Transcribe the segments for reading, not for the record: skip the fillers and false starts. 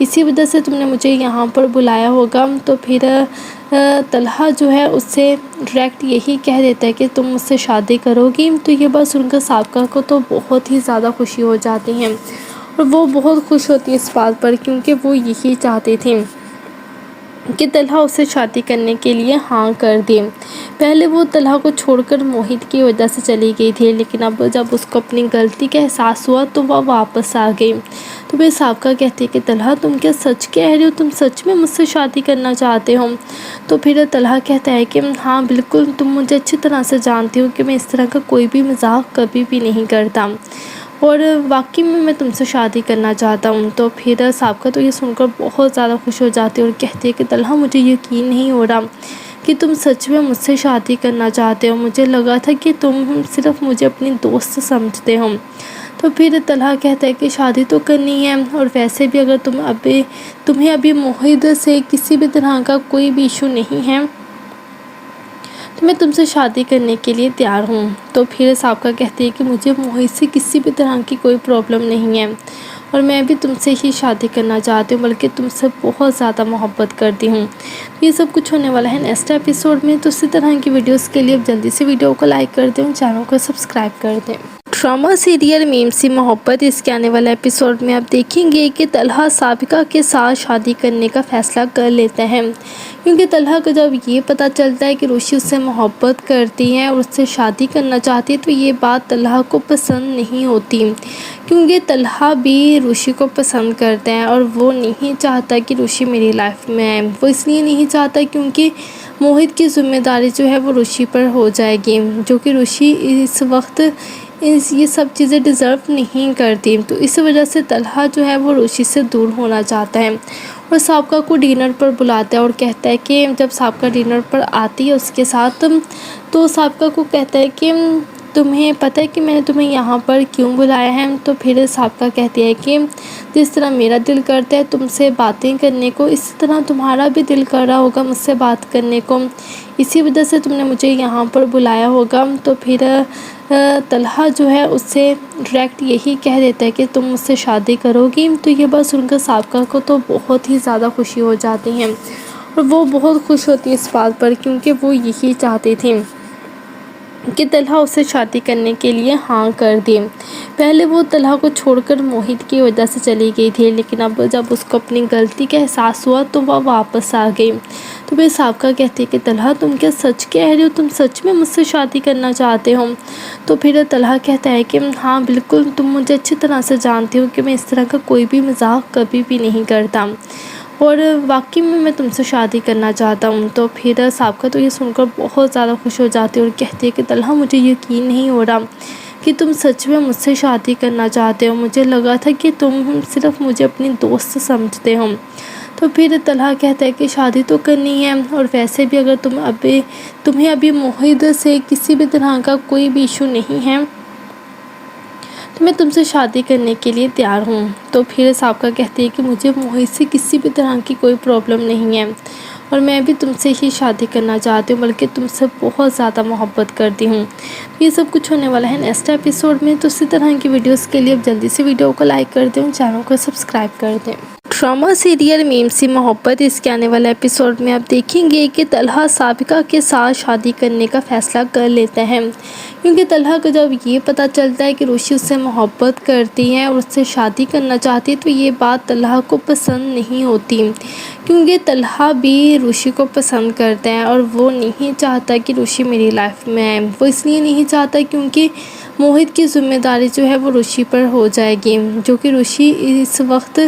اسی وجہ سے تم نے مجھے یہاں پر بلایا ہوگا۔ تو پھر طلحہ جو ہے اس سے ڈائریکٹ یہی کہہ دیتا ہے کہ تم مجھ سے شادی کرو گی۔ تو یہ بات سن کر سابقہ کو تو بہت ہی زیادہ خوشی ہو جاتی ہے اور وہ بہت خوش ہوتی ہے اس بات پر، کیونکہ وہ یہی چاہتی تھی کہ طلحہ اسے شادی کرنے کے لیے ہاں کر دے۔ پہلے وہ طلحہ کو چھوڑ کر موہت کی وجہ سے چلی گئی تھی، لیکن اب جب اس کو اپنی غلطی کا احساس ہوا تو وہ واپس آ گئی۔ تو پھر سابقہ کہتی ہے کہ طلحہ تم کیا سچ کہہ رہے ہو؟ تم سچ میں مجھ سے شادی کرنا چاہتے ہو؟ تو پھر طلحہ کہتا ہے کہ ہاں بالکل، تم مجھے اچھی طرح سے جانتی ہو کہ میں اس طرح کا کوئی بھی مذاق کبھی بھی نہیں کرتا، اور واقعی میں تم سے شادی کرنا چاہتا ہوں۔ تو پھر سابقہ تو یہ سن کر بہت زیادہ خوش ہو جاتی ہے اور کہتی ہے کہ طلحہ مجھے یقین نہیں ہو رہا کہ تم سچ میں مجھ سے شادی کرنا چاہتے ہو، مجھے لگا تھا کہ تم صرف مجھے اپنی دوست سمجھتے ہو۔ تو پھر طلحہ کہتا ہے کہ شادی تو کرنی ہے، اور ویسے بھی اگر تمہیں ابھی موہت سے کسی بھی طرح کا کوئی بھی ایشو نہیں ہے تو میں تم سے شادی کرنے کے لیے تیار ہوں۔ تو پھر سابقہ کہتی ہے کہ مجھے موہت سے کسی بھی طرح کی کوئی پرابلم نہیں ہے، اور میں بھی تم سے ہی شادی کرنا چاہتی ہوں، بلکہ تم سے بہت زیادہ محبت کرتی ہوں۔ یہ سب کچھ ہونے والا ہے نیکسٹ ایپیسوڈ میں، تو اسی طرح کی ویڈیوز کے لیے اب جلدی سے ویڈیو کو لائک کر دیں، چینل کو سبسکرائب کر دیں۔ ڈرامہ سیریل میم سی محبت، اس کے آنے والے ایپیسوڈ میں آپ دیکھیں گے کہ طلحہ سابقہ کے ساتھ شادی کرنے کا فیصلہ کر لیتا ہے، کیونکہ طلحہ کو جب یہ پتہ چلتا ہے کہ روشی اس سے محبت کرتی ہے اور اس سے شادی کرنا چاہتی ہے تو یہ بات طلحہ کو پسند نہیں ہوتی، کیونکہ طلحہ بھی روشی کو پسند کرتا ہے اور وہ نہیں چاہتا کہ روشی میری لائف میں آئے۔ وہ اس لیے نہیں چاہتا کیونکہ موہت کی ذمہ داری جو ہے وہ روشی پر ہو جائے گی، جو کہ روشی اس وقت یہ سب چیزیں ڈیزرو نہیں کرتی۔ تو اس وجہ سے طلحہ جو ہے وہ روشی سے دور ہونا چاہتا ہے اور سابقہ کو ڈنر پر بلاتا ہے اور کہتا ہے کہ جب سابقہ ڈنر پر آتی ہے اس کے ساتھ، تو سابقہ کو کہتا ہے کہ تمہیں پتہ ہے کہ میں نے تمہیں یہاں پر کیوں بلایا ہے؟ تو پھر سابقہ کہتی ہے کہ جس طرح میرا دل کرتا ہے تم سے باتیں کرنے کو، اسی طرح تمہارا بھی دل کر رہا ہوگا مجھ سے بات کرنے کو، اسی وجہ سے تم نے مجھے یہاں پر بلایا ہوگا۔ تو پھر طلحہ جو ہے اس سے ڈائریکٹ یہی کہہ دیتا ہے کہ تم مجھ سے شادی کرو گی۔ تو یہ بات سن کر سابقہ کو تو بہت ہی زیادہ خوشی ہو جاتی ہے اور وہ بہت خوش ہوتی ہے اس بات پر، کیونکہ وہ یہی چاہتی تھی کہ طلحہ اسے شادی کرنے کے لیے ہاں کر دے۔ پہلے وہ طلحہ کو چھوڑ کر موہت کی وجہ سے چلی گئی تھی، لیکن اب جب اس کو اپنی غلطی کا احساس ہوا تو وہ واپس آ گئی۔ تو پھر سابقہ کہتی ہے کہ طلحہ تم کیا سچ کہہ رہے ہو؟ تم سچ میں مجھ سے شادی کرنا چاہتے ہو؟ تو پھر طلحہ کہتا ہے کہ ہاں بالکل، تم مجھے اچھی طرح سے جانتی ہو کہ میں اس طرح کا کوئی بھی مذاق کبھی بھی نہیں کرتا، اور واقعی میں تم سے شادی کرنا چاہتا ہوں۔ تو پھر سابقہ تو یہ سن کر بہت زیادہ خوش ہو جاتی ہے اور کہتی ہے کہ طلحہ مجھے یقین نہیں ہو رہا کہ تم سچ میں مجھ سے شادی کرنا چاہتے ہو، مجھے لگا تھا کہ تم صرف مجھے اپنی دوست سمجھتے ہو۔ تو پھر طلحہ کہتا ہے کہ شادی تو کرنی ہے، اور ویسے بھی اگر تمہیں ابھی موہت سے کسی بھی طرح کا کوئی بھی ایشو نہیں ہے تو میں تم سے شادی کرنے کے لیے تیار ہوں۔ تو پھر سابقہ کہتی ہے کہ مجھے موہت سے کسی بھی طرح کی کوئی پرابلم نہیں ہے، اور میں بھی تم سے ہی شادی کرنا چاہتی ہوں، بلکہ تم سے بہت زیادہ محبت کرتی ہوں۔ یہ سب کچھ ہونے والا ہے نیکسٹ ایپیسوڈ میں، تو اسی طرح کی ویڈیوز کے لیے اب جلدی سے ویڈیو کو لائک کر دیں، چینل کو سبسکرائب کر دیں۔ ڈرامہ سیریل میم سی محبت، اس کے آنے والے ایپیسوڈ میں آپ دیکھیں گے کہ طلحہ سابقہ کے ساتھ شادی کرنے کا فیصلہ کر لیتا ہے، کیونکہ طلحہ کو جب یہ پتہ چلتا ہے کہ روشی اس سے محبت کرتی ہے اور اس سے شادی کرنا چاہتی ہے تو یہ بات طلحہ کو پسند نہیں ہوتی، کیونکہ طلحہ بھی روشی کو پسند کرتا ہے اور وہ نہیں چاہتا کہ روشی میری لائف میں آئے۔ وہ اس لیے نہیں چاہتا کیونکہ موہت کی ذمہ داری جو ہے وہ روشی پر ہو جائے گی، جو کہ روشی اس وقت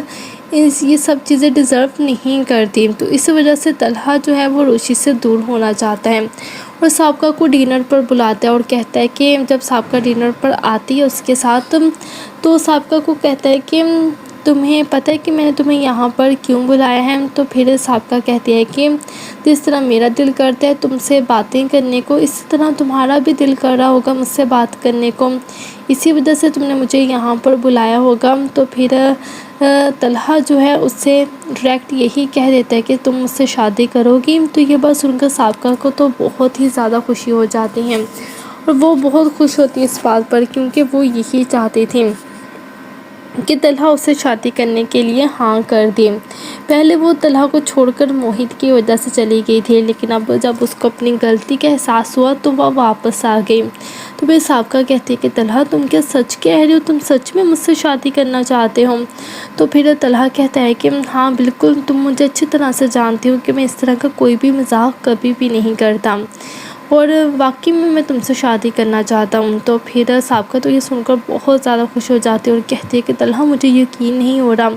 یہ سب چیزیں ڈیزرو نہیں کرتی۔ تو اس وجہ سے طلحہ جو ہے وہ روشی سے دور ہونا چاہتا ہے اور سابقہ کو ڈنر پر بلاتا ہے اور کہتا ہے کہ جب سابقہ ڈنر پر آتی ہے اس کے ساتھ، تو سابقہ کو کہتا ہے کہ تمہیں پتہ ہے کہ میں نے تمہیں یہاں پر کیوں بلایا ہے؟ تو پھر سابقہ کہتی ہے کہ جس طرح میرا دل کرتا ہے تم سے باتیں کرنے کو، اسی طرح تمہارا بھی دل کر رہا ہوگا مجھ سے بات کرنے کو، اسی وجہ سے تم نے مجھے یہاں پر بلایا ہوگا۔ تو پھر طلحہ جو ہے اس سے ڈائریکٹ یہی کہہ دیتا ہے کہ تم مجھ سے شادی کرو گی۔ تو یہ بات سن کر سابقہ کو تو بہت ہی زیادہ خوشی ہو جاتی ہے اور وہ بہت خوش ہوتی ہے اس بات پر، کیونکہ وہ یہی چاہتی تھی کہ طلحہ اسے شادی کرنے کے لیے ہاں کر دی۔ پہلے وہ طلحہ کو چھوڑ کر موہت کی وجہ سے چلی گئی تھی، لیکن اب جب اس کو اپنی غلطی کا احساس ہوا تو وہ واپس آ گئی۔ تو پھر سابقہ کہتی ہے کہ طلحہ تم کیا سچ کہہ رہے ہو، تم سچ میں مجھ سے شادی کرنا چاہتے ہو؟ تو پھر طلحہ کہتا ہے کہ ہاں بالکل، تم مجھے اچھی طرح سے جانتی ہو کہ میں اس طرح کا کوئی بھی مذاق کبھی بھی نہیں کرتا، اور واقعی میں تم سے شادی کرنا چاہتا ہوں۔ تو پھر سابقہ تو یہ سن کر بہت زیادہ خوش ہو جاتی ہے اور کہتی ہے کہ طلحہ مجھے یقین نہیں ہو رہا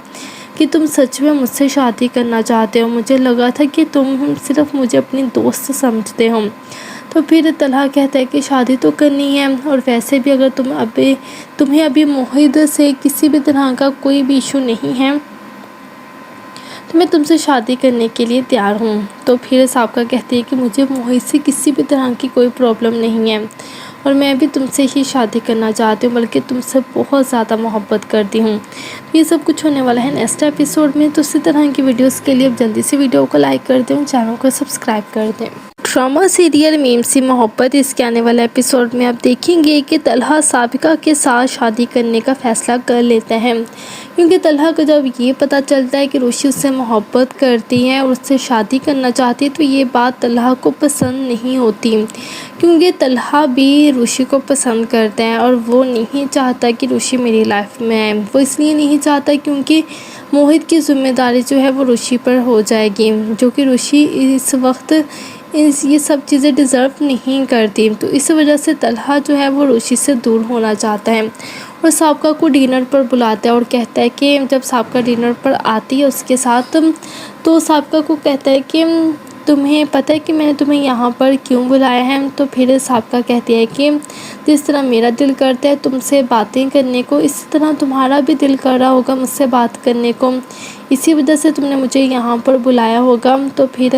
کہ تم سچ میں مجھ سے شادی کرنا چاہتے ہو، مجھے لگا تھا کہ تم صرف مجھے اپنی دوست سمجھتے ہو۔ تو پھر طلحہ کہتا ہے کہ شادی تو کرنی ہے، اور ویسے بھی اگر تمہیں ابھی موہت سے کسی بھی طرح کا کوئی بھی ایشو نہیں ہے تو میں تم سے شادی کرنے کے لیے تیار ہوں۔ تو پھر سابقہ کہتی ہے کہ مجھے موہت سے کسی بھی طرح کی کوئی پرابلم نہیں ہے، اور میں بھی تم سے ہی شادی کرنا چاہتی ہوں، بلکہ تم سے بہت زیادہ محبت کرتی ہوں۔ یہ سب کچھ ہونے والا ہے نیکسٹ ایپیسوڈ میں، تو اسی طرح کی ویڈیوز کے لیے اب جلدی سے ویڈیو کو لائک کر دیں، چینل کو سبسکرائب کر دیں۔ ڈرامہ سیریل میم سی محبت، اس کے آنے والے ایپیسوڈ میں آپ دیکھیں گے کہ طلحہ سابقہ کے ساتھ شادی کرنے کا فیصلہ کر لیتا ہے، کیونکہ طلحہ کو جب یہ پتہ چلتا ہے کہ روشی اس سے محبت کرتی ہے اور اس سے شادی کرنا چاہتی ہے تو یہ بات طلحہ کو پسند نہیں ہوتی، کیونکہ طلحہ بھی روشی کو پسند کرتا ہے اور وہ نہیں چاہتا کہ روشی میری لائف میں آئے۔ وہ اس لیے نہیں چاہتا کیونکہ موہت کی ذمہ داری جو ہے وہ روشی پر ہو جائے گی، جو کہ روشی اس وقت یہ سب چیزیں ڈیزرو نہیں کرتی۔ تو اس وجہ سے طلحہ جو ہے وہ روشی سے دور ہونا چاہتا ہے اور سابقہ کو ڈنر پر بلاتا ہے اور کہتا ہے کہ جب سابقہ ڈنر پر آتی ہے اس کے ساتھ، تو سابقہ کو کہتا ہے کہ تمہیں پتہ ہے کہ میں نے تمہیں یہاں پر کیوں بلایا ہے؟ تو پھر سابقہ کہتی ہے کہ جس طرح میرا دل کرتا ہے تم سے باتیں کرنے کو، اسی طرح تمہارا بھی دل کر رہا ہوگا مجھ سے بات کرنے کو، اسی وجہ سے تم نے مجھے یہاں پر بلایا ہوگا۔ تو پھر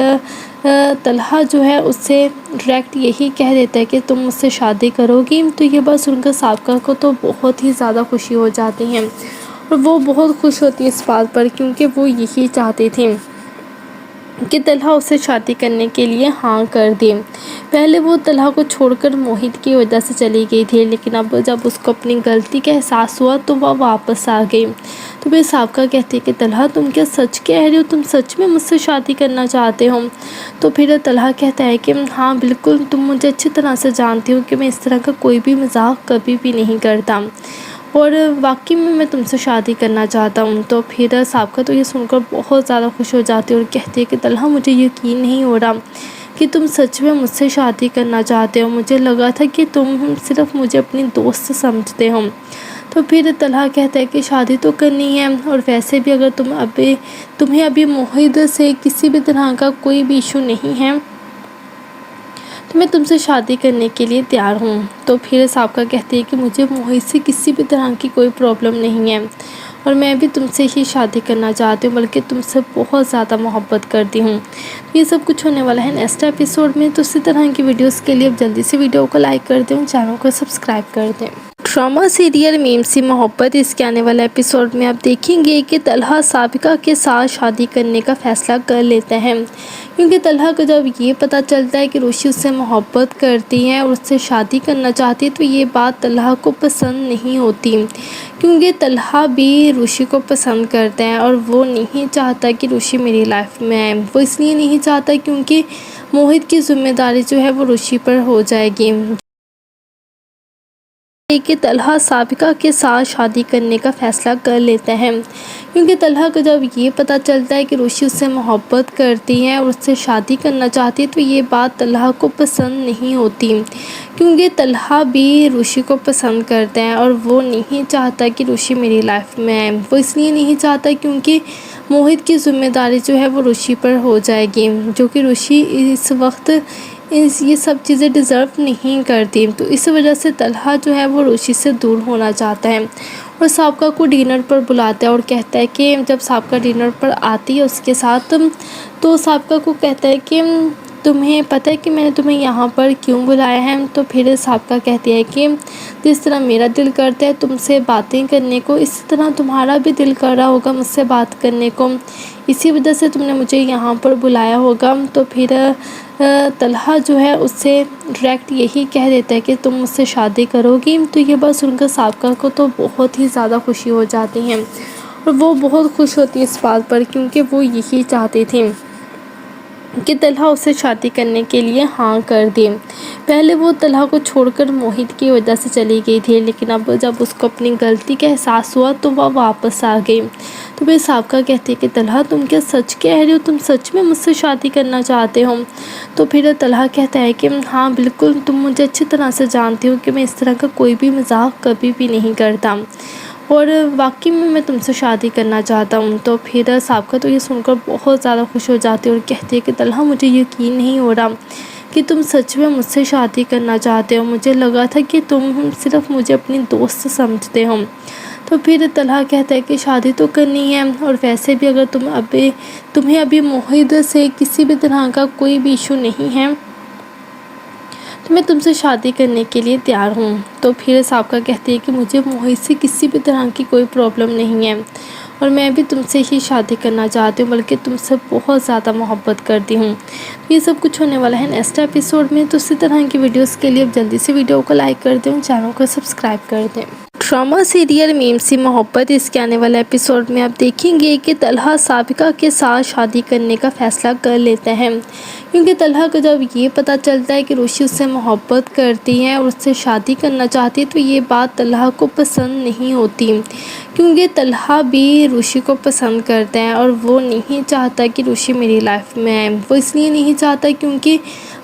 طلحہ جو ہے اس سے ڈائریکٹ یہی کہہ دیتا ہے کہ تم مجھ سے شادی کرو گی۔ تو یہ بات سن کر سابقہ کو تو بہت ہی زیادہ خوشی ہو جاتی ہے، اور وہ بہت خوش ہوتی ہے اس بات پر، کیونکہ وہ یہی چاہتی تھی کہ طلحہ اسے شادی کرنے کے لیے ہاں کر دی۔ پہلے وہ طلحہ کو چھوڑ کر موہت کی وجہ سے چلی گئی تھی، لیکن اب جب اس کو اپنی غلطی کا احساس ہوا تو وہ واپس آ گئی۔ تو پھر سابقہ کہتی ہے کہ طلحہ تم کیا سچ کہہ رہے ہو، تم سچ میں مجھ سے شادی کرنا چاہتے ہو؟ تو پھر طلحہ کہتا ہے کہ ہاں بالکل، تم مجھے اچھی طرح سے جانتی ہو کہ میں اس طرح کا کوئی بھی مذاق کبھی بھی نہیں کرتا، اور واقعی میں تم سے شادی کرنا چاہتا ہوں۔ تو پھر سابقہ تو یہ سن کر بہت زیادہ خوش ہو جاتی ہے اور کہتی ہے کہ طلحہ مجھے یقین نہیں ہو رہا کہ تم سچ میں مجھ سے شادی کرنا چاہتے ہو، مجھے لگا تھا کہ تم صرف مجھے اپنی دوست سمجھتے ہو۔ تو پھر طلحہ کہتا ہے کہ شادی تو کرنی ہے، اور ویسے بھی اگر تمہیں ابھی موہت سے کسی بھی طرح کا کوئی بھی ایشو نہیں ہے تو میں تم سے شادی کرنے کے لیے تیار ہوں۔ تو پھر سابقہ کہتی ہے کہ مجھے موہت سے کسی بھی طرح کی کوئی پرابلم نہیں ہے، اور میں بھی تم سے ہی شادی کرنا چاہتی ہوں، بلکہ تم سے بہت زیادہ محبت کرتی ہوں۔ یہ سب کچھ ہونے والا ہے نیکسٹ ایپیسوڈ میں، تو اسی طرح کی ویڈیوز کے لیے اب جلدی سے ویڈیو کو لائک کر دیں، چینل کو سبسکرائب کر دیں۔ ڈرامہ سیریل میم سی محبت، اس کے آنے والے ایپیسوڈ میں آپ دیکھیں گے کہ طلحہ سابقہ کے ساتھ شادی کرنے کا فیصلہ کر لیتا ہے، کیونکہ طلحہ کو جب یہ پتہ چلتا ہے کہ روشی اس سے محبت کرتی ہے اور اس سے شادی کرنا چاہتی ہے تو یہ بات طلحہ کو پسند نہیں ہوتی، کیونکہ طلحہ بھی روشی کو پسند کرتا ہے اور وہ نہیں چاہتا کہ روشی میری لائف میں آئے۔ وہ اس لیے نہیں چاہتا کیونکہ موہت کی ذمہ داری جو ہے وہ روشی پر ہو جائے گی، کہ طلحہ سابقہ کے ساتھ شادی کرنے کا فیصلہ کر لیتا ہے، کیونکہ طلحہ کو جب یہ پتہ چلتا ہے کہ روشی اس سے محبت کرتی ہے اور اس سے شادی کرنا چاہتی ہے تو یہ بات طلحہ کو پسند نہیں ہوتی، کیونکہ طلحہ بھی روشی کو پسند کرتا ہے اور وہ نہیں چاہتا کہ روشی میری لائف میں آئے۔ وہ اس لیے نہیں چاہتا کیونکہ موہت کی ذمہ داری جو ہے وہ روشی پر ہو جائے گی، جو کہ روشی اس وقت یہ سب چیزیں ڈیزرو نہیں کرتی۔ تو اس وجہ سے طلحہ جو ہے وہ روشی سے دور ہونا چاہتا ہے اور سابقہ کو ڈنر پر بلاتا ہے اور کہتا ہے کہ جب سابقہ ڈنر پر آتی ہے اس کے ساتھ، تو سابقہ کو کہتا ہے کہ تمہیں پتہ ہے کہ میں نے تمہیں یہاں پر کیوں بلایا ہے؟ تو پھر سابقہ کہتی ہے کہ جس طرح میرا دل کرتا ہے تم سے باتیں کرنے کو، اسی طرح تمہارا بھی دل کر رہا ہوگا مجھ سے بات کرنے کو، اسی وجہ سے تم نے مجھے یہاں پر بلایا ہوگا۔ تو پھر طلحہ جو ہے اس سے ڈائریکٹ یہی کہہ دیتا ہے کہ تم مجھ سے شادی کرو گی۔ تو یہ بات سن کر سابقہ کو تو بہت ہی زیادہ خوشی ہو جاتی ہے، اور وہ بہت خوش ہوتی ہے اس بات پر، کیونکہ وہ یہی چاہتی تھی کہ طلحہ اسے شادی کرنے کے لیے ہاں کر دے۔ پہلے وہ طلحہ کو چھوڑ کر موہت کی وجہ سے چلی گئی تھی، لیکن اب جب اس کو اپنی غلطی کا احساس ہوا تو وہ واپس آ گئی۔ تو پھر سابقہ کہتی ہے کہ طلحہ تم کیا سچ کہہ رہی ہو؟ تم سچ میں مجھ سے شادی کرنا چاہتے ہو؟ تو پھر طلحہ کہتا ہے کہ ہاں بالکل، تم مجھے اچھی طرح سے جانتی ہو کہ میں اس طرح کا کوئی بھی مذاق کبھی بھی نہیں کرتا، اور واقعی میں تم سے شادی کرنا چاہتا ہوں۔ تو پھر سابقہ تو یہ سن کر بہت زیادہ خوش ہو جاتی ہے اور کہتی ہے کہ طلحہ مجھے یقین نہیں ہو رہا کہ تم سچ میں مجھ سے شادی کرنا چاہتے ہو، مجھے لگا تھا کہ تم صرف مجھے اپنی دوست سمجھتے ہو۔ تو پھر طلحہ کہتا ہے کہ شادی تو کرنی ہے، اور ویسے بھی اگر تمہیں ابھی موہت سے کسی بھی طرح کا کوئی بھی ایشو نہیں ہے تو میں تم سے شادی کرنے کے لیے تیار ہوں۔ تو پھر سابقہ کہتی ہے کہ مجھے موہت سے کسی بھی طرح کی کوئی پرابلم نہیں ہے، اور میں بھی تم سے ہی شادی کرنا چاہتی ہوں، بلکہ تم سے بہت زیادہ محبت کرتی ہوں۔ یہ سب کچھ ہونے والا ہے نیکسٹ ایپیسوڈ میں، تو اسی طرح کی ویڈیوز کے لیے اب جلدی سے ویڈیو کو لائک کر دیں، چینل کو سبسکرائب کر دیں۔ ڈرامہ سیریل میم سی محبت، اس کے آنے والے ایپیسوڈ میں آپ دیکھیں گے کہ طلحہ سابقہ کے ساتھ شادی کرنے کا فیصلہ کر لیتا ہے، کیونکہ طلحہ کو جب یہ پتہ چلتا ہے کہ روشی اس سے محبت کرتی ہے اور اس سے شادی کرنا چاہتی ہے تو یہ بات طلحہ کو پسند نہیں ہوتی، کیونکہ طلحہ بھی روشی کو پسند کرتا ہے اور وہ نہیں چاہتا کہ روشی میری لائف میں آئے۔ وہ اس لیے نہیں چاہتا کیونکہ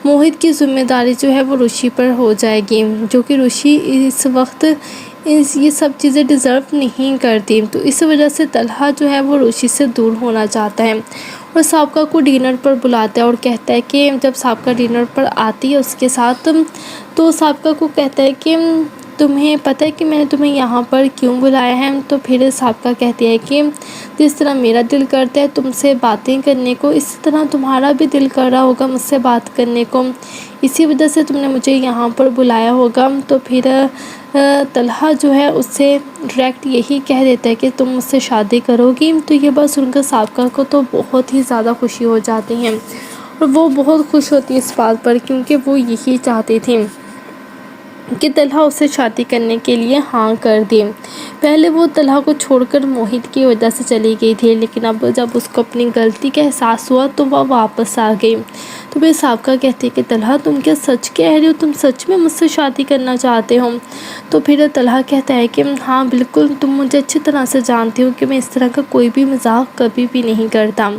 موہت کی ذمہ داری جو ہے وہ روشی پر ہو جائے گی، جو کہ روشی اس وقت یہ سب چیزیں ڈیزرو نہیں کرتی۔ تو اس وجہ سے طلحہ جو ہے وہ روشی سے دور ہونا چاہتا ہے، اور سابقہ کو ڈنر پر بلاتا ہے اور کہتا ہے کہ جب سابقہ ڈنر پر آتی ہے اس کے ساتھ، تو سابقہ کو کہتا ہے کہ تمہیں پتہ ہے کہ میں نے تمہیں یہاں پر کیوں بلایا ہے؟ تو پھر سابقہ کہتی ہے کہ جس طرح میرا دل کرتا ہے تم سے باتیں کرنے کو، اسی طرح تمہارا بھی دل کر رہا ہوگا مجھ سے بات کرنے کو، اسی وجہ سے تم نے مجھے یہاں پر بلایا ہوگا۔ تو پھر طلحہ جو ہے اس سے ڈائریکٹ یہی کہہ دیتا ہے کہ تم مجھ سے شادی کرو گی۔ تو یہ بات سن کر سابقہ کو تو بہت ہی زیادہ خوشی ہو جاتی ہے، اور وہ بہت خوش ہوتی ہے اس بات پر، کیونکہ وہ یہی چاہتی تھی کہ طلحہ اسے شادی کرنے کے لیے ہاں کر دے۔ پہلے وہ طلحہ کو چھوڑ کر موہت کی وجہ سے چلی گئی تھی، لیکن اب جب اس کو اپنی غلطی کا احساس ہوا تو وہ واپس آ گئی۔ تو پھر سابقہ کہتی ہے کہ طلحہ تم کیا سچ کہہ رہی ہو؟ تم سچ میں مجھ سے شادی کرنا چاہتے ہو؟ تو پھر طلحہ کہتا ہے کہ ہاں بالکل، تم مجھے اچھی طرح سے جانتی ہو کہ میں اس طرح کا کوئی بھی مذاق کبھی بھی نہیں کرتا،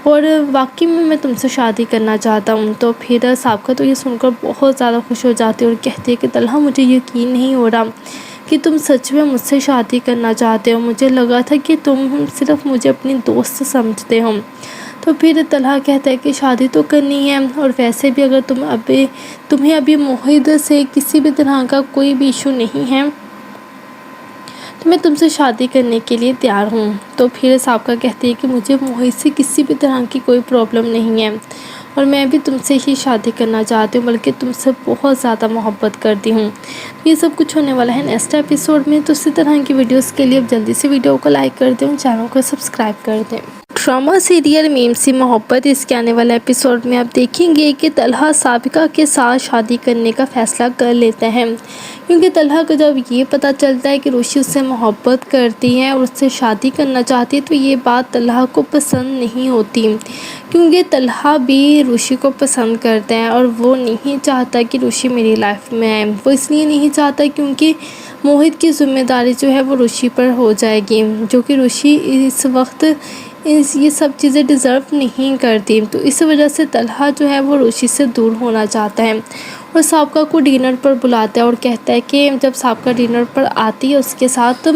اور واقعی میں تم سے شادی کرنا چاہتا ہوں۔ تو پھر سابقہ تو یہ سن کر بہت زیادہ خوش ہو جاتی ہے اور کہتی ہے کہ طلحہ مجھے یقین نہیں ہو رہا کہ تم سچ میں مجھ سے شادی کرنا چاہتے ہو، مجھے لگا تھا کہ تم صرف مجھے اپنی دوست سمجھتے ہو۔ تو پھر طلحہ کہتا ہے کہ شادی تو کرنی ہے، اور ویسے بھی اگر تمہیں ابھی موہت سے کسی بھی طرح کا کوئی بھی ایشو نہیں ہے تو میں تم سے شادی کرنے کے لیے تیار ہوں۔ تو پھر سابقہ کہتی ہے کہ مجھے موہت سے کسی بھی طرح کی کوئی پرابلم نہیں ہے، اور میں بھی تم سے ہی شادی کرنا چاہتی ہوں، بلکہ تم سے بہت زیادہ محبت کرتی ہوں۔ یہ سب کچھ ہونے والا ہے نیکسٹ ایپیسوڈ میں، تو اسی طرح کی ویڈیوز کے لیے اب جلدی سے ویڈیو کو لائک کر دیں، چینل کو سبسکرائب کر دیں۔ ڈرامہ سیریل میم سی محبت، اس کے آنے والے ایپیسوڈ میں آپ دیکھیں گے کہ طلحہ سابقہ کے ساتھ شادی کرنے کا فیصلہ کر لیتا ہے، کیونکہ طلحہ کو جب یہ پتہ چلتا ہے کہ روشی اس سے محبت کرتی ہے اور اس سے شادی کرنا چاہتی ہے تو یہ بات طلحہ کو پسند نہیں ہوتی، کیونکہ طلحہ بھی روشی کو پسند کرتا ہے اور وہ نہیں چاہتا کہ روشی میری لائف میں آئے۔ وہ اس لیے نہیں چاہتا کیونکہ موہت کی ذمہ داری جو ہے وہ روشی پر ہو جائے گی، جو کہ روشی اس وقت یہ سب چیزیں ڈیزرو نہیں کرتی۔ تو اس وجہ سے طلحہ جو ہے وہ روشی سے دور ہونا چاہتا ہے، اور سابقہ کو ڈنر پر بلاتا ہے اور کہتا ہے کہ جب سابقہ ڈنر پر آتی ہے اس کے ساتھ،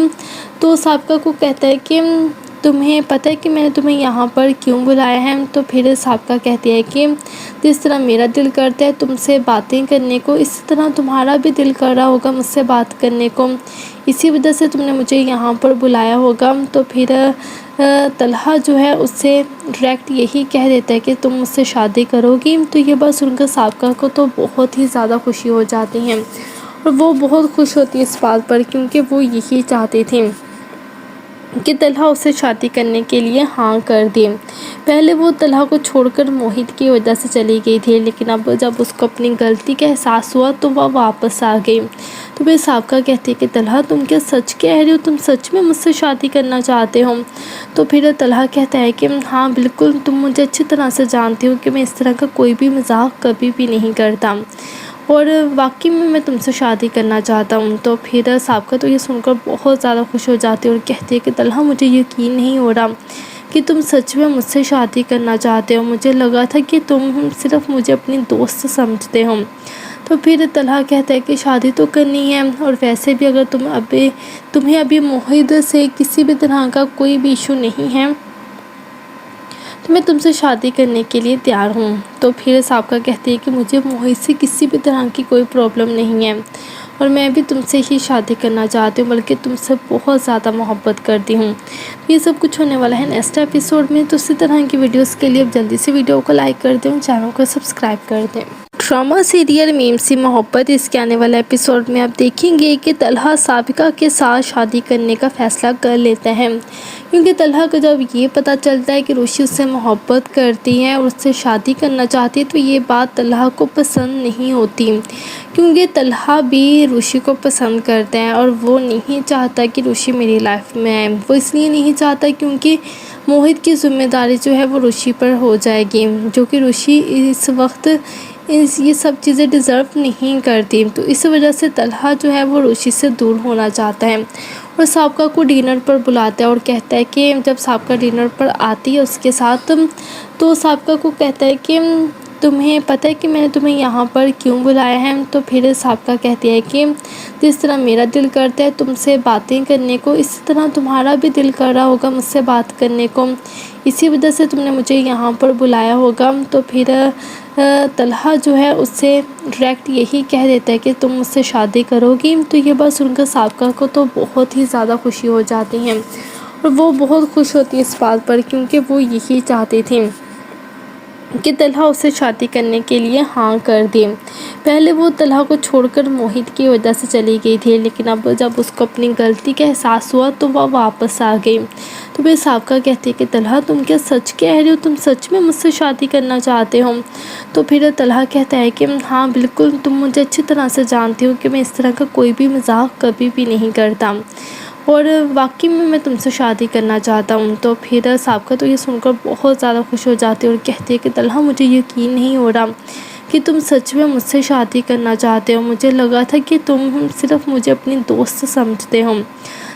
تو سابقہ کو کہتا ہے کہ تمہیں پتہ ہے کہ میں نے تمہیں یہاں پر کیوں بلایا ہے؟ تو پھر سابقہ کہتی ہے کہ جس طرح میرا دل کرتا ہے تم سے باتیں کرنے کو، اسی طرح تمہارا بھی دل کر رہا ہوگا مجھ سے بات کرنے کو، اسی وجہ سے تم نے مجھے یہاں پر بلایا ہوگا۔ تو پھر طلحہ جو ہے اس سے ڈائریکٹ یہی کہہ دیتا ہے کہ تم مجھ سے شادی کرو گی۔ تو یہ بات سن کر سابقہ کو تو بہت ہی زیادہ خوشی ہو جاتی ہے اور وہ بہت خوش ہوتی ہے اس بات پر، کیونکہ وہ یہی چاہتی تھی کہ طلحہ اسے شادی کرنے کے لیے ہاں کر دے۔ پہلے وہ طلحہ کو چھوڑ کر موہت کی وجہ سے چلی گئی تھی، لیکن اب جب اس کو اپنی غلطی کا احساس ہوا تو وہ واپس آ گئی۔ تو پھر سابقہ کہتی ہے کہ طلحہ تم کیا سچ کہہ رہے ہو؟ تم سچ میں مجھ سے شادی کرنا چاہتے ہو؟ تو پھر طلحہ کہتا ہے کہ ہاں بالکل، تم مجھے اچھی طرح سے جانتی ہو کہ میں اس طرح کا کوئی بھی مذاق کبھی بھی نہیں کرتا، اور واقعی میں تم سے شادی کرنا چاہتا ہوں۔ تو پھر سابقہ تو یہ سن کر بہت زیادہ خوش ہو جاتی ہے اور کہتی ہے کہ طلحہ مجھے یقین نہیں ہو رہا کہ تم سچ میں مجھ سے شادی کرنا چاہتے ہو، مجھے لگا تھا کہ تم صرف مجھے اپنی دوست سمجھتے ہو۔ تو پھر طلحہ کہتا ہے کہ شادی تو کرنی ہے، اور ویسے بھی اگر تمہیں ابھی موہت سے کسی بھی طرح کا کوئی بھی ایشو نہیں ہے تو میں تم سے شادی کرنے کے لیے تیار ہوں۔ تو پھر سابقہ کہتی ہے کہ مجھے موہت سے کسی بھی طرح کی کوئی پرابلم نہیں ہے، اور میں بھی تم سے ہی شادی کرنا چاہتی ہوں، بلکہ تم سے بہت زیادہ محبت کرتی ہوں۔ یہ سب کچھ ہونے والا ہے نیکسٹ ایپیسوڈ میں، تو اسی طرح کی ویڈیوز کے لیے اب جلدی سے ویڈیو کو لائک کر دیں، چینل کو سبسکرائب کر دیں۔ ڈرامہ سیریل میم سی محبت، اس کے آنے والے ایپیسوڈ میں آپ دیکھیں گے کہ طلحہ سابقہ کے ساتھ شادی کرنے کا فیصلہ کر لیتا ہے، کیونکہ طلحہ کو جب یہ پتہ چلتا ہے کہ روشی اس سے محبت کرتی ہے اور اس سے شادی کرنا چاہتی ہے تو یہ بات طلحہ کو پسند نہیں ہوتی، کیونکہ طلحہ بھی روشی کو پسند کرتا ہے اور وہ نہیں چاہتا کہ روشی میری لائف میں آئے۔ وہ اس لیے نہیں چاہتا کیونکہ موہت کی ذمہ داری جو ہے وہ روشی پر ہو جائے گی، جو کہ روشی اس وقت یہ سب چیزیں ڈیزرو نہیں کرتی۔ تو اس وجہ سے طلحہ جو ہے وہ روشی سے دور ہونا چاہتا ہے اور سابقہ کو ڈنر پر بلاتا ہے اور کہتا ہے کہ جب سابقہ ڈنر پر آتی ہے اس کے ساتھ، تو سابقہ کو کہتا ہے کہ تمہیں پتہ ہے کہ میں نے تمہیں یہاں پر کیوں بلایا ہے؟ تو پھر سابقہ کہتی ہے کہ جس طرح میرا دل کرتا ہے تم سے باتیں کرنے کو، اسی طرح تمہارا بھی دل کر رہا ہوگا مجھ سے بات کرنے کو، اسی وجہ سے تم نے مجھے یہاں پر بلایا ہوگا۔ تو پھر طلحہ جو ہے اس سے ڈائریکٹ یہی کہہ دیتا ہے کہ تم مجھ سے شادی کرو گی۔ تو یہ بات سن کر سابقہ کو تو بہت ہی زیادہ خوشی ہو جاتی ہے اور وہ بہت خوش ہوتی ہے اس بات پر، کیونکہ وہ یہی چاہتی تھی کہ طلحہ اسے شادی کرنے کے لیے ہاں کر دے۔ پہلے وہ طلحہ کو چھوڑ کر موہت کی وجہ سے چلی گئی تھی، لیکن اب جب اس کو اپنی غلطی کا احساس ہوا تو وہ واپس آ گئی۔ تو پھر سابقہ کہتی ہے کہ طلحہ تم کیا سچ کہہ رہے ہو؟ تم سچ میں مجھ سے شادی کرنا چاہتے ہو؟ تو پھر طلحہ کہتا ہے کہ ہاں بالکل، تم مجھے اچھی طرح سے جانتی ہو کہ میں اس طرح کا کوئی بھی مذاق کبھی بھی نہیں کرتا، اور واقعی میں تم سے شادی کرنا چاہتا ہوں۔ تو پھر سابقہ تو یہ سن کر بہت زیادہ خوش ہو جاتی ہے اور کہتی ہے کہ طلحہ مجھے یقین نہیں ہو رہا کہ تم سچ میں مجھ سے شادی کرنا چاہتے ہو، مجھے لگا تھا کہ تم صرف مجھے اپنی دوست سمجھتے ہو۔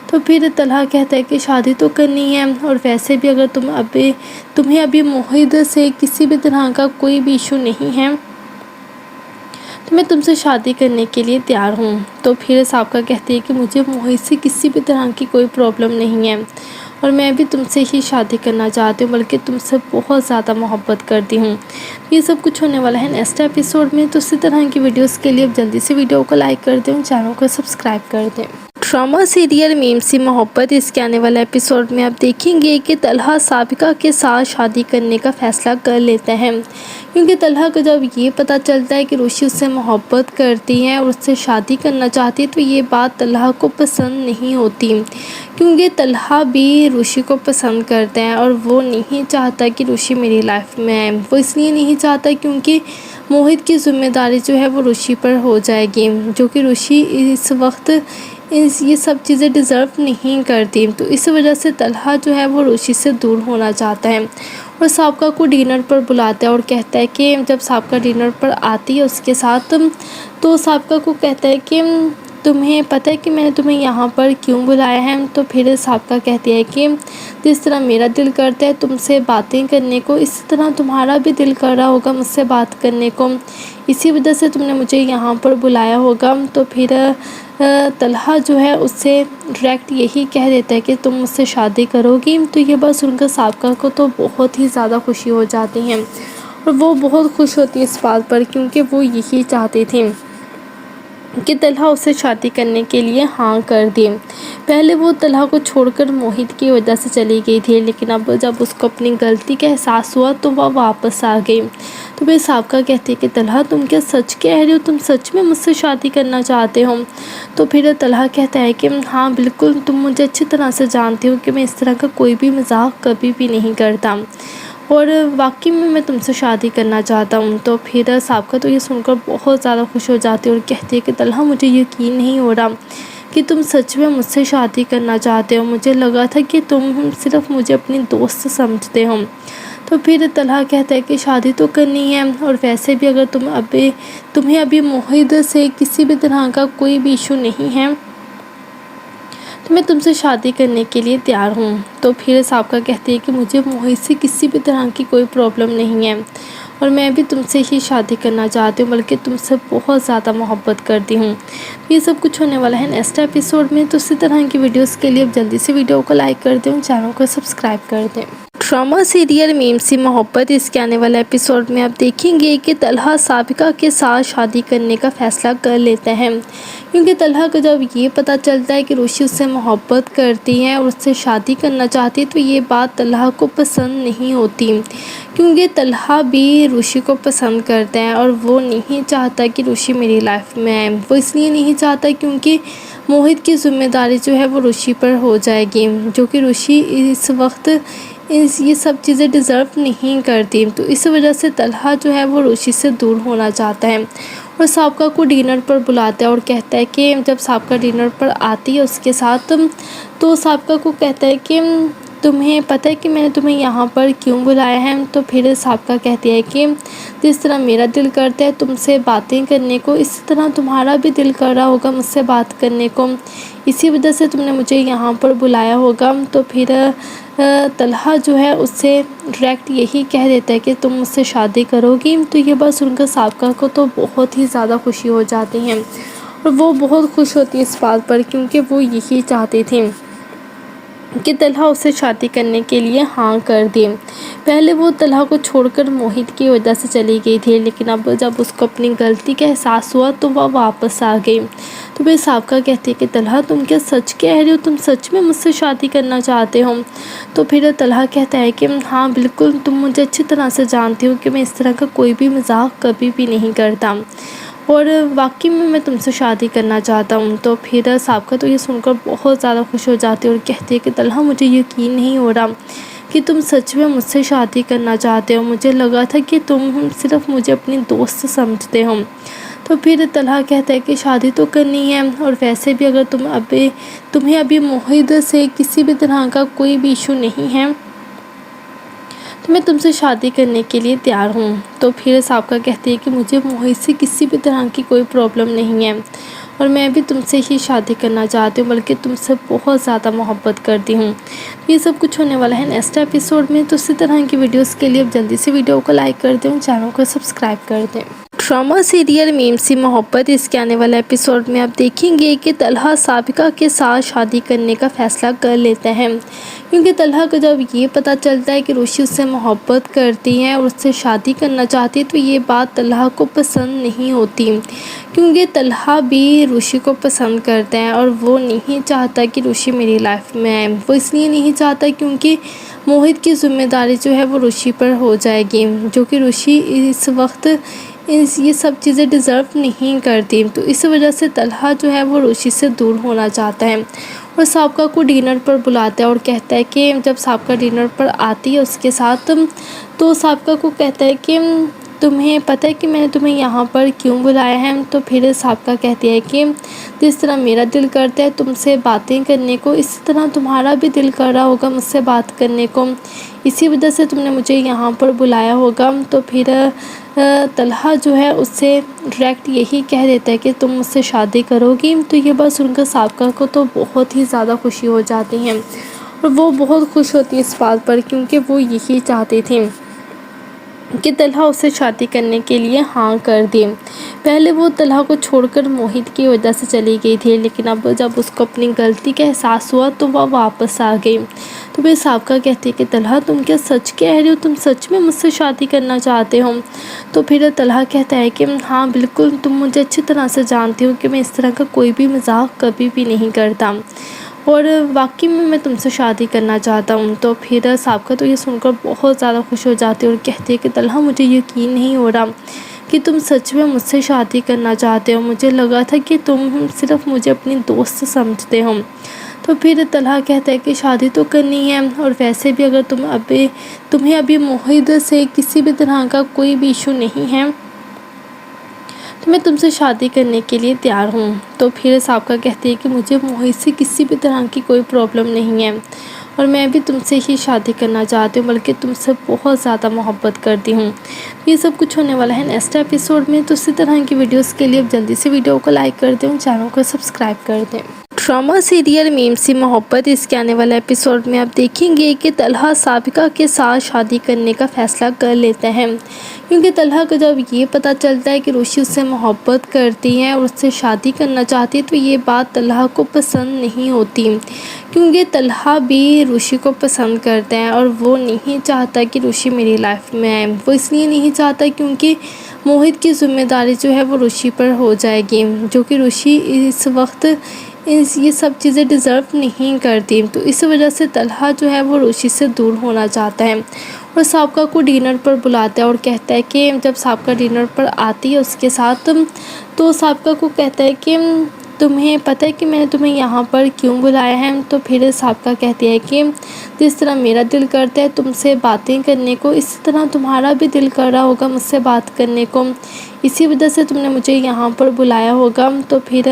تو پھر طلحہ کہتا ہے کہ شادی تو کرنی ہے، اور ویسے بھی اگر تمہیں ابھی موہت سے کسی بھی طرح کا کوئی بھی ایشو نہیں ہے تو میں تم سے شادی کرنے کے لیے تیار ہوں۔ تو پھر سابقہ کہتی ہے کہ مجھے موہت سے کسی بھی طرح کی کوئی پرابلم نہیں ہے، اور میں بھی تم سے ہی شادی کرنا چاہتی ہوں، بلکہ تم سے بہت زیادہ محبت کرتی ہوں۔ یہ سب کچھ ہونے والا ہے نیکسٹ ایپیسوڈ میں، تو اسی طرح کی ویڈیوز کے لیے اب جلدی سے ویڈیو کو لائک کر دیں، چینل کو سبسکرائب کر دیں۔ ڈرامہ سیریل میم سی محبت، اس کے آنے والے ایپیسوڈ میں آپ دیکھیں گے کہ طلحہ سابقہ کے ساتھ شادی کرنے کا فیصلہ کر لیتا ہے، کیونکہ طلحہ کو جب یہ پتہ چلتا ہے کہ روشی اس سے محبت کرتی ہے اور اس سے شادی کرنا چاہتی ہے تو یہ بات طلحہ کو پسند نہیں ہوتی، کیونکہ طلحہ بھی روشی کو پسند کرتا ہے اور وہ نہیں چاہتا کہ روشی میری لائف میں آئے۔ وہ اس لیے نہیں چاہتا کیونکہ موہت کی ذمہ داری جو ہے وہ روشی پر ہو جائے گی، جو کہ روشی اس وقت یہ سب چیزیں ڈیزرو نہیں کرتی۔ تو اس وجہ سے طلحہ جو ہے وہ روشی سے دور ہونا چاہتا ہے اور سابقہ کو ڈنر پر بلاتا ہے اور کہتا ہے کہ جب سابقہ ڈنر پر آتی ہے اس کے ساتھ، تو سابقہ کو کہتا ہے کہ تمہیں پتہ ہے کہ میں نے تمہیں یہاں پر کیوں بلایا ہے؟ تو پھر سابقہ کہتی ہے کہ جس طرح میرا دل کرتا ہے تم سے باتیں کرنے کو، اسی طرح تمہارا بھی دل کر رہا ہوگا مجھ سے بات کرنے کو، اسی وجہ سے تم نے مجھے یہاں پر بلایا ہوگا۔ تو پھر طلحہ جو ہے اس سے ڈائریکٹ یہی کہہ دیتا ہے کہ تم مجھ سے شادی کرو گی۔ تو یہ بات سن کر سابقہ کو تو بہت ہی زیادہ خوشی ہو جاتی ہے اور وہ بہت خوش ہوتی ہے اس بات پر، کیونکہ وہ یہی چاہتی تھی کہ طلحہ اسے شادی کرنے کے لیے ہاں کر دی۔ پہلے وہ طلحہ کو چھوڑ کر موہت کی وجہ سے چلی گئی تھی، لیکن اب جب اس کو اپنی غلطی کا احساس ہوا تو وہ واپس آ گئی۔ تو پھر سابقہ کہتی ہے کہ طلحہ تم کیا سچ کہہ رہے ہو، تم سچ میں مجھ سے شادی کرنا چاہتے ہو؟ تو پھر طلحہ کہتا ہے کہ ہاں بالکل، تم مجھے اچھی طرح سے جانتے ہو کہ میں اس طرح کا کوئی بھی مذاق کبھی بھی نہیں کرتا، اور واقعی میں تم سے شادی کرنا چاہتا ہوں۔ تو پھر سابقہ تو یہ سن کر بہت زیادہ خوش ہو جاتی ہے اور کہتی ہے کہ طلحہ مجھے یقین نہیں ہو رہا کہ تم سچ میں مجھ سے شادی کرنا چاہتے ہو، مجھے لگا تھا کہ تم صرف مجھے اپنی دوست سمجھتے ہو۔ تو پھر طلحہ کہتا ہے کہ شادی تو کرنی ہے، اور ویسے بھی اگر تمہیں ابھی موہت سے کسی بھی طرح کا کوئی بھی ایشو نہیں ہے تو میں تم سے شادی کرنے کے لیے تیار ہوں۔ تو پھر سابقہ کہتی ہے کہ مجھے موہت سے کسی بھی طرح کی کوئی پرابلم نہیں ہے، اور میں بھی تم سے ہی شادی کرنا چاہتی ہوں، بلکہ تم سے بہت زیادہ محبت کرتی ہوں۔ یہ سب کچھ ہونے والا ہے نیکسٹ ایپیسوڈ میں، تو اسی طرح کی ویڈیوز کے لیے اب جلدی سے ویڈیو کو لائک کر دیں، چینل کو سبسکرائب کر دیں۔ ڈرامہ سیریل میم سی محبت، اس کے آنے والے ایپیسوڈ میں آپ دیکھیں گے کہ طلحہ سابقہ کے ساتھ شادی کرنے کا فیصلہ کر لیتا ہے، کیونکہ طلحہ کو جب یہ پتہ چلتا ہے کہ روشی اس سے محبت کرتی ہے اور اس سے شادی کرنا چاہتی ہے تو یہ بات طلحہ کو پسند نہیں ہوتی، کیونکہ طلحہ بھی روشی کو پسند کرتا ہے اور وہ نہیں چاہتا کہ روشی میری لائف میں آئے۔ وہ اس لیے نہیں چاہتا کیونکہ موہت کی ذمہ داری جو ہے وہ روشی پر ہو جائے گی، جو کہ روشی اس وقت یہ سب چیزیں ڈیزرو نہیں کرتی۔ تو اس وجہ سے طلحہ جو ہے وہ روشی سے دور ہونا چاہتا ہے، اور سابقہ کو ڈنر پر بلاتا ہے اور کہتا ہے کہ جب سابقہ ڈنر پر آتی ہے اس کے ساتھ، تو سابقہ کو کہتا ہے کہ تمہیں پتہ ہے کہ میں نے تمہیں یہاں پر کیوں بلایا ہے؟ تو پھر سابقہ کہتی ہے کہ جس طرح میرا دل کرتا ہے تم سے باتیں کرنے کو، اسی طرح تمہارا بھی دل کر رہا ہوگا مجھ سے بات کرنے کو، اسی وجہ سے تم نے مجھے یہاں پر بلایا ہوگا۔ تو پھر طلحہ جو ہے اس سے ڈائریکٹ یہی کہہ دیتا ہے کہ تم مجھ سے شادی کرو گی۔ تو یہ بات سن کر سابقہ کو تو بہت ہی زیادہ خوشی ہو جاتی ہے، اور وہ بہت خوش ہوتی ہے اس بات پر، کیونکہ وہ یہی چاہتی تھی کہ طلحہ اسے شادی کرنے کے لیے ہاں کر دی۔ پہلے وہ طلحہ کو چھوڑ کر موہت کی وجہ سے چلی گئی تھی، لیکن اب جب اس کو اپنی غلطی کا احساس ہوا تو وہ واپس آ گئی۔ تو پھر سابقہ کہتی ہے کہ طلحہ تم کیا سچ کہہ رہے ہو، تم سچ میں مجھ سے شادی کرنا چاہتے ہو؟ تو پھر طلحہ کہتا ہے کہ ہاں بالکل، تم مجھے اچھی طرح سے جانتے ہو کہ میں اس طرح کا کوئی بھی مذاق کبھی بھی نہیں کرتا، اور واقعی میں تم سے شادی کرنا چاہتا ہوں۔ تو پھر سابقہ تو یہ سن کر بہت زیادہ خوش ہو جاتی ہے اور کہتی ہے کہ طلحہ مجھے یقین نہیں ہو رہا کہ تم سچ میں مجھ سے شادی کرنا چاہتے ہو، مجھے لگا تھا کہ تم صرف مجھے اپنی دوست سمجھتے ہو۔ تو پھر طلحہ کہتا ہے کہ شادی تو کرنی ہے، اور ویسے بھی اگر تمہیں ابھی موہت سے کسی بھی طرح کا کوئی بھی ایشو نہیں ہے تو میں تم سے شادی کرنے کے لیے تیار ہوں۔ تو پھر سابقہ کہتی ہے کہ مجھے موہت سے کسی بھی طرح کی کوئی پرابلم نہیں ہے، اور میں بھی تم سے ہی شادی کرنا چاہتی ہوں، بلکہ تم سے بہت زیادہ محبت کرتی ہوں۔ یہ سب کچھ ہونے والا ہے نیکسٹ ایپیسوڈ میں، تو اسی طرح کی ویڈیوز کے لیے اب جلدی سے ویڈیو کو لائک کر دیں، چینل کو سبسکرائب کر دیں۔ ڈرامہ سیریل میم سی محبت، اس کے آنے والے ایپیسوڈ میں آپ دیکھیں گے کہ طلحہ سابقہ کے ساتھ شادی کرنے کا فیصلہ کر لیتا ہے، کیونکہ طلحہ کو جب یہ پتہ چلتا ہے کہ روشی اس سے محبت کرتی ہے اور اس سے شادی کرنا چاہتی ہے تو یہ بات طلحہ کو پسند نہیں ہوتی، کیونکہ طلحہ بھی روشی کو پسند کرتا ہے اور وہ نہیں چاہتا کہ روشی میری لائف میں آئے۔ وہ اس لیے نہیں چاہتا کیونکہ موہت کی ذمہ داری جو ہے وہ روشی پر ہو جائے گی، جو کہ روشی اس وقت یہ سب چیزیں ڈیزرو نہیں کرتی۔ تو اس وجہ سے طلحہ جو ہے وہ روشی سے دور ہونا چاہتا ہے، اور سابقہ کو ڈنر پر بلاتا ہے اور کہتا ہے کہ جب سابقہ ڈنر پر آتی ہے اس کے ساتھ، تو سابقہ کو کہتا ہے کہ تمہیں پتہ ہے کہ میں نے تمہیں یہاں پر کیوں بلایا ہے؟ تو پھر سابقہ کہتی ہے کہ جس طرح میرا دل کرتا ہے تم سے باتیں کرنے کو، اسی طرح تمہارا بھی دل کر رہا ہوگا مجھ سے بات کرنے کو، اسی وجہ سے تم نے مجھے یہاں پر بلایا ہوگا۔ تو پھر طلحہ جو ہے اس سے ڈائریکٹ یہی کہہ دیتا ہے کہ تم مجھ سے شادی کرو گی۔ تو یہ بات سن کر سابقہ کو تو بہت ہی زیادہ خوشی ہو جاتی ہے، اور وہ بہت خوش ہوتی ہے اس بات پر، کیونکہ وہ یہی چاہتی تھی کہ طلحہ اسے شادی کرنے کے لیے ہاں کر دی۔ پہلے وہ طلحہ کو چھوڑ کر موہت کی وجہ سے چلی گئی تھی، لیکن اب جب اس کو اپنی غلطی کا احساس ہوا تو وہ واپس آ گئی۔ تو پھر سابقہ کہتی ہے کہ طلحہ تم کیا سچ کہہ رہے ہو، تم سچ میں مجھ سے شادی کرنا چاہتے ہو؟ تو پھر طلحہ کہتا ہے کہ ہاں بالکل، تم مجھے اچھی طرح سے جانتے ہو کہ میں اس طرح کا کوئی بھی مذاق کبھی بھی نہیں کرتا، اور واقعی میں تم سے شادی کرنا چاہتا ہوں۔ تو پھر سابقہ تو یہ سن کر بہت زیادہ خوش ہو جاتی ہے اور کہتی ہے کہ طلحہ مجھے یقین نہیں ہو رہا کہ تم سچ میں مجھ سے شادی کرنا چاہتے ہو، مجھے لگا تھا کہ تم صرف مجھے اپنی دوست سمجھتے ہو۔ تو پھر طلحہ کہتا ہے کہ شادی تو کرنی ہے، اور ویسے بھی اگر تمہیں ابھی موہد سے کسی بھی طرح کا کوئی بھی ایشو نہیں ہے تو میں تم سے شادی کرنے کے لیے تیار ہوں۔ تو پھر سابقہ کہتی ہے کہ مجھے موہد سے کسی بھی طرح کی کوئی پرابلم نہیں ہے، اور میں بھی تم سے ہی شادی کرنا چاہتی ہوں، بلکہ تم سے بہت زیادہ محبت کرتی ہوں۔ یہ سب کچھ ہونے والا ہے نیکسٹ ایپیسوڈ میں، تو اسی طرح کی ویڈیوز کے لیے اب جلدی سے ویڈیو کو لائک کر دیں اور چینل کو سبسکرائب کر دیں۔ ڈرامہ سیریل میم سی محبت، اس کے آنے والے ایپیسوڈ میں آپ دیکھیں گے کہ طلحہ سابقہ کے ساتھ شادی کرنے کا فیصلہ کر لیتا ہے، کیونکہ طلحہ کو جب یہ پتہ چلتا ہے کہ روشی اس سے محبت کرتی ہے اور اس سے شادی کرنا چاہتی ہے تو یہ بات طلحہ کو پسند نہیں ہوتی، کیونکہ طلحہ بھی روشی کو پسند کرتا ہے اور وہ نہیں چاہتا کہ روشی میری لائف میں آئے۔ وہ اس لیے نہیں چاہتا کیونکہ موہد کی ذمہ داری جو ہے وہ روشی پر ہو جائے گی، جو کہ روشی اس وقت یہ سب چیزیں ڈیزرو نہیں کرتی، تو اس وجہ سے طلحہ جو ہے وہ روشی سے دور ہونا چاہتا ہے اور سابقہ کو ڈنر پر بلاتا ہے اور کہتا ہے کہ جب سابقہ ڈنر پر آتی ہے اس کے ساتھ، تو سابقہ کو کہتا ہے کہ تمہیں پتہ ہے کہ میں نے تمہیں یہاں پر کیوں بلایا ہے؟ تو پھر سابقہ کہتی ہے کہ جس طرح میرا دل کرتا ہے تم سے باتیں کرنے کو، اسی طرح تمہارا بھی دل کر رہا ہوگا مجھ سے بات کرنے کو، اسی وجہ سے تم نے مجھے یہاں پر بلایا ہوگا۔ تو پھر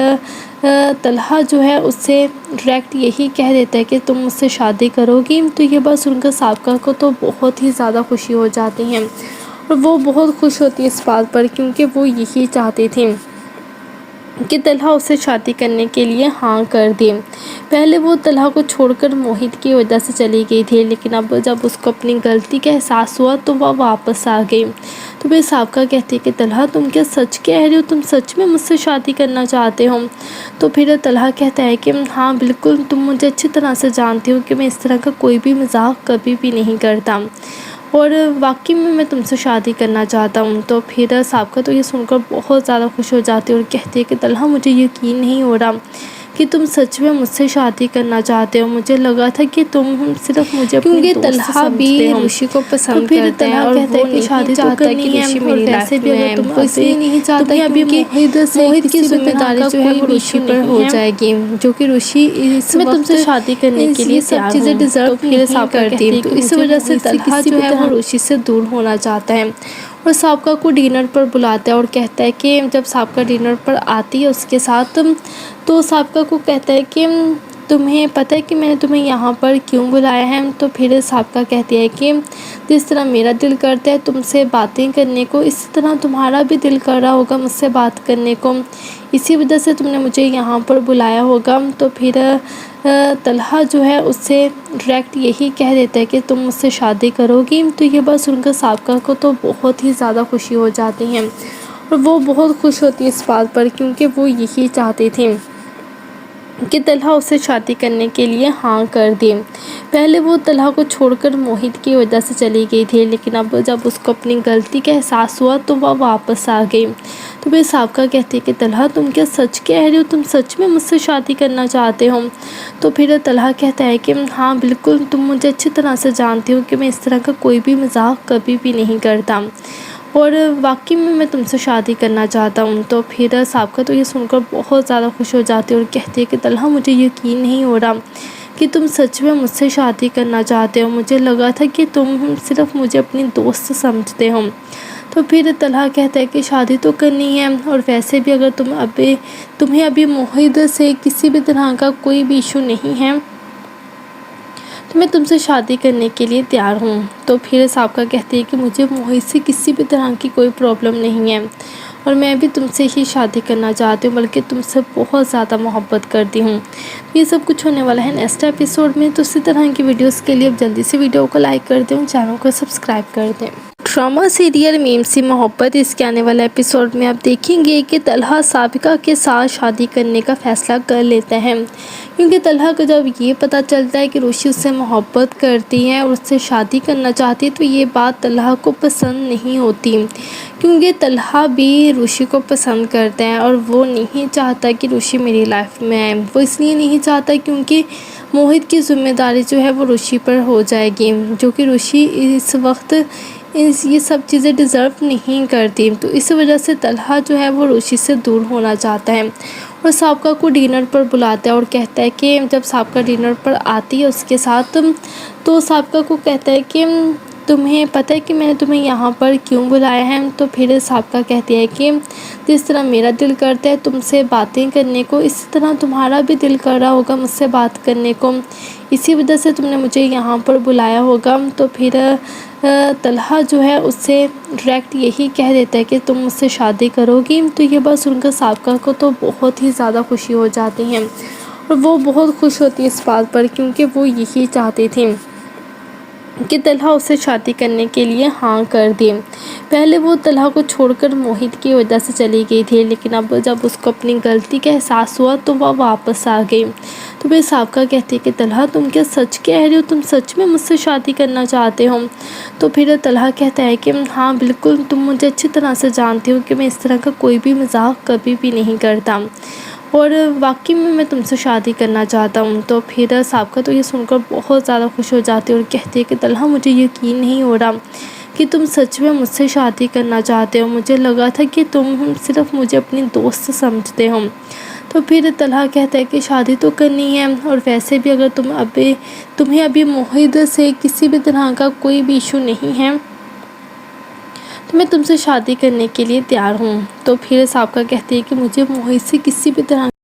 طلحہ جو ہے اس سے ڈائریکٹ یہی کہہ دیتا ہے کہ تم مجھ سے شادی کرو گی۔ تو یہ بات سن کر سابقہ کو تو بہت ہی زیادہ خوشی ہو جاتی ہے، اور وہ بہت خوش ہوتی ہے اس بات پر، کیونکہ وہ یہی چاہتی تھی کہ طلحہ اسے شادی کرنے کے لیے ہاں کر دے۔ پہلے وہ طلحہ کو چھوڑ کر موہد کی وجہ سے چلی گئی تھی، لیکن اب جب اس کو اپنی غلطی کا احساس ہوا تو وہ واپس آ گئی۔ تو پھر سابقہ کہتی ہے کہ طلحہ تم کیا سچ کہہ رہے ہو، تم سچ میں مجھ سے شادی کرنا چاہتے ہو؟ تو پھر طلحہ کہتا ہے کہ ہاں بالکل، تم مجھے اچھی طرح سے جانتی ہو کہ میں اس طرح کا کوئی بھی مذاق کبھی بھی نہیں کرتا، اور واقعی میں تم سے شادی کرنا چاہتا ہوں۔ تو پھر سابقہ تو یہ سن کر بہت زیادہ خوش ہو جاتی ہے اور کہتی ہے کہ طلحہ مجھے یقین نہیں ہو رہا کہ تم سچ میں مجھ سے شادی کرنا چاہتے ہو، مجھے لگا تھا کہ تم صرف مجھے اپنی دوست سمجھتے ہو۔ روشی کو پسند پھر کرتا ہے طلحہ اور کہتا ہے وہ کہ شادی نہیں تو چاہتا کرنی کہ ہے، روشی اور میری ویسے لائف بھی میں اگر آئے۔ تم وہ اس لیے نہیں چاہتا تمہیں ابھی کیونکہ موہد سے موہد کی کسی بھی ذمہ طرح داری کا جو ہے کوئی وہ بھی روشی ایشو پر نہیں ہو ہے، جائے گی، جو کہ روشی اس میں تم وقت سے شادی کرنے کے لیے یہ سب تیار چیزیں ہوں۔ ڈیزرو تو پھر نہیں سابقہ کرتی، کہتی ہے تو کہ اس مجھے وجہ سے موہد سے طلحہ کسی جو بھی ہے طرح وہ روشی سے دور ہونا چاہتا ہے اور سابقہ کو ڈنر پر بلاتا ہے اور کہتا ہے کہ جب سابقہ ڈنر پر آتی ہے اس کے ساتھ، تو سابقہ کو کہتا ہے کہ تمہیں پتہ ہے کہ میں نے تمہیں یہاں پر کیوں بلایا ہے؟ تو پھر سابقہ کہتی ہے کہ جس طرح میرا دل کرتا ہے تم سے باتیں کرنے کو، اسی طرح تمہارا بھی دل کر رہا ہوگا مجھ سے بات کرنے کو، اسی وجہ سے تم نے مجھے یہاں پر بلایا ہوگا۔ تو پھر طلحہ جو ہے اس سے ڈائریکٹ یہی کہہ دیتا ہے کہ تم مجھ سے شادی کرو گی۔ تو یہ بات سن کر سابقہ کو تو بہت ہی زیادہ خوشی ہو جاتی ہے، اور وہ بہت خوش ہوتی ہے اس بات پر، کیونکہ وہ یہی چاہتی تھی کہ طلحہ اسے شادی کرنے کے لیے ہاں کر دے۔ پہلے وہ طلحہ کو چھوڑ کر موہد کی وجہ سے چلی گئی تھی، لیکن اب جب اس کو اپنی غلطی کا احساس ہوا تو وہ واپس آ گئی۔ تو پھر سابقہ کہتی ہے کہ طلحہ تم کیا سچ کہہ رہے ہو، تم سچ میں مجھ سے شادی کرنا چاہتے ہو؟ تو پھر طلحہ کہتا ہے کہ ہاں بالکل، تم مجھے اچھی طرح سے جانتی ہو کہ میں اس طرح کا کوئی بھی مذاق کبھی بھی نہیں کرتا، اور واقعی میں تم سے شادی کرنا چاہتا ہوں۔ تو پھر سابقہ تو یہ سن کر بہت زیادہ خوش ہو جاتی ہے اور کہتی ہے کہ طلحہ مجھے یقین نہیں ہو رہا کہ تم سچ میں مجھ سے شادی کرنا چاہتے ہو، مجھے لگا تھا کہ تم صرف مجھے اپنی دوست سمجھتے ہو۔ تو پھر طلحہ کہتا ہے کہ شادی تو کرنی ہے، اور ویسے بھی اگر تمہیں ابھی موہد سے کسی بھی طرح کا کوئی بھی ایشو نہیں ہے تو میں تم سے شادی کرنے کے لیے تیار ہوں۔ تو پھر سابقہ کہتی ہے کہ مجھے موہد سے کسی بھی طرح کی کوئی پرابلم نہیں ہے، اور میں بھی تم سے ہی شادی کرنا چاہتی ہوں، بلکہ تم سے بہت زیادہ محبت کرتی ہوں۔ یہ سب کچھ ہونے والا ہے نیکسٹ ایپیسوڈ میں، تو اسی طرح کی ویڈیوز کے لیے اب جلدی سے ویڈیو کو لائک کر دیں اور چینل کو سبسکرائب کر دیں۔ ڈرامہ سیریل میم سی محبت، اس کے آنے والے ایپیسوڈ میں آپ دیکھیں گے کہ طلحہ سابقہ کے ساتھ شادی کرنے کا فیصلہ کر لیتا ہے، کیونکہ طلحہ کو جب یہ پتہ چلتا ہے کہ روشی اس سے محبت کرتی ہے اور اس سے شادی کرنا چاہتی ہے تو یہ بات طلحہ کو پسند نہیں ہوتی، کیونکہ طلحہ بھی روشی کو پسند کرتا ہے اور وہ نہیں چاہتا کہ روشی میری لائف میں آئے۔ وہ اس لیے نہیں چاہتا کیونکہ موہت کی ذمہ داری جو ہے وہ روشی پر ہو جائے گی، جو کہ روشی اس وقت یہ سب چیزیں ڈیزرو نہیں کرتی، تو اس وجہ سے طلحہ جو ہے وہ روشی سے دور ہونا چاہتا ہے اور سابقہ کو ڈنر پر بلاتا ہے اور کہتا ہے کہ جب سابقہ ڈنر پر آتی ہے اس کے ساتھ تو سابقہ کو کہتا ہے کہ تمہیں پتہ ہے کہ میں نے تمہیں یہاں پر کیوں بلایا ہے؟ تو پھر سابقہ کہتی ہے کہ جس طرح میرا دل کرتا ہے تم سے باتیں کرنے کو، اسی طرح تمہارا بھی دل کر رہا ہوگا مجھ سے بات کرنے کو، اسی وجہ سے تم نے مجھے یہاں پر بلایا ہوگا۔ تو پھر طلحہ جو ہے اس سے ڈائریکٹ یہی کہہ دیتا ہے کہ تم مجھ سے شادی کرو گی۔ تو یہ بات سن کر سابقہ کو تو بہت ہی زیادہ خوشی ہو جاتی ہے اور وہ بہت خوش ہوتی ہے اس بات پر، کیونکہ وہ یہی چاہتی تھی کہ طلحہ اسے شادی کرنے کے لیے ہاں کر دے۔ پہلے وہ طلحہ کو چھوڑ کر موہت کی وجہ سے چلی گئی تھی، لیکن اب جب اس کو اپنی غلطی کا احساس ہوا تو وہ واپس آ گئی۔ تو پھر سابقہ کہتی ہے کہ طلحہ تم کیا سچ کہہ رہے ہو؟ تم سچ میں مجھ سے شادی کرنا چاہتے ہو؟ تو پھر طلحہ کہتا ہے کہ ہاں بالکل، تم مجھے اچھی طرح سے جانتی ہو کہ میں اس طرح کا کوئی بھی مذاق کبھی بھی نہیں کرتا اور واقعی میں تم سے شادی کرنا چاہتا ہوں۔ تو پھر سابقہ تو یہ سن کر بہت زیادہ خوش ہو جاتی ہے اور کہتی ہے کہ طلحہ مجھے یقین نہیں ہو رہا کہ تم سچ میں مجھ سے شادی کرنا چاہتے ہو، مجھے لگا تھا کہ تم صرف مجھے اپنی دوست سمجھتے ہو۔ تو پھر طلحہ کہتا ہے کہ شادی تو کرنی ہے اور ویسے بھی اگر تمہیں ابھی موہت سے کسی بھی طرح کا کوئی بھی ایشو نہیں ہے تو میں تم سے شادی کرنے کے لیے تیار ہوں۔ تو پھر سابقہ کہتی ہے کہ مجھے موہت سے کسی بھی طرح